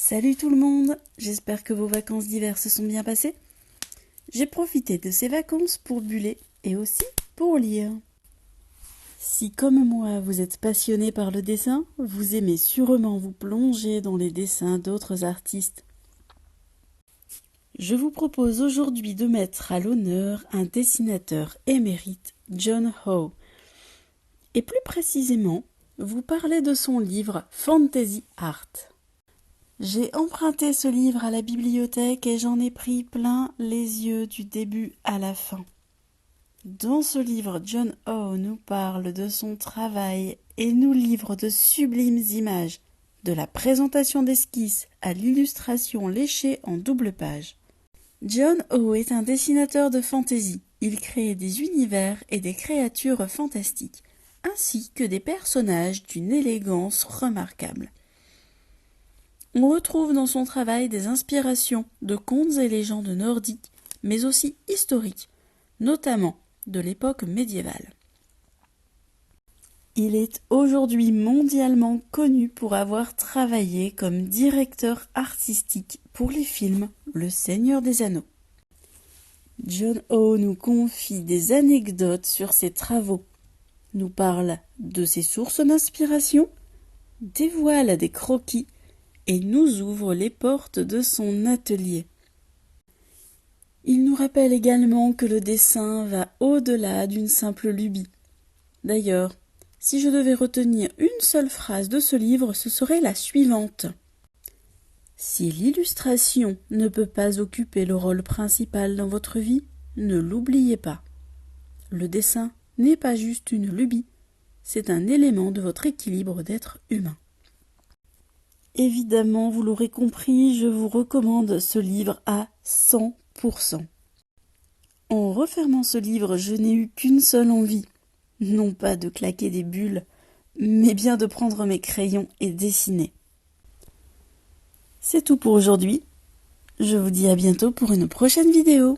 Salut tout le monde, j'espère que vos vacances d'hiver se sont bien passées. J'ai profité de ces vacances pour buller et aussi pour lire. Si comme moi vous êtes passionné par le dessin, vous aimez sûrement vous plonger dans les dessins d'autres artistes. Je vous propose aujourd'hui de mettre à l'honneur un dessinateur émérite, John Howe. Et plus précisément, vous parler de son livre Fantasy Art. J'ai emprunté ce livre à la bibliothèque et j'en ai pris plein les yeux du début à la fin. Dans ce livre, John Howe nous parle de son travail et nous livre de sublimes images, de la présentation d'esquisses à l'illustration léchée en double page. John Howe est un dessinateur de fantaisie. Il crée des univers et des créatures fantastiques, ainsi que des personnages d'une élégance remarquable. On retrouve dans son travail des inspirations de contes et légendes nordiques, mais aussi historiques, notamment de l'époque médiévale. Il est aujourd'hui mondialement connu pour avoir travaillé comme directeur artistique pour les films Le Seigneur des Anneaux. John Howe nous confie des anecdotes sur ses travaux, nous parle de ses sources d'inspiration, dévoile des croquis et nous ouvre les portes de son atelier. Il nous rappelle également que le dessin va au-delà d'une simple lubie. D'ailleurs, si je devais retenir une seule phrase de ce livre, ce serait la suivante. Si l'illustration ne peut pas occuper le rôle principal dans votre vie, ne l'oubliez pas. Le dessin n'est pas juste une lubie, c'est un élément de votre équilibre d'être humain. Évidemment, vous l'aurez compris, je vous recommande ce livre à 100%. En refermant ce livre, je n'ai eu qu'une seule envie, non pas de claquer des bulles, mais bien de prendre mes crayons et dessiner. C'est tout pour aujourd'hui. Je vous dis à bientôt pour une prochaine vidéo.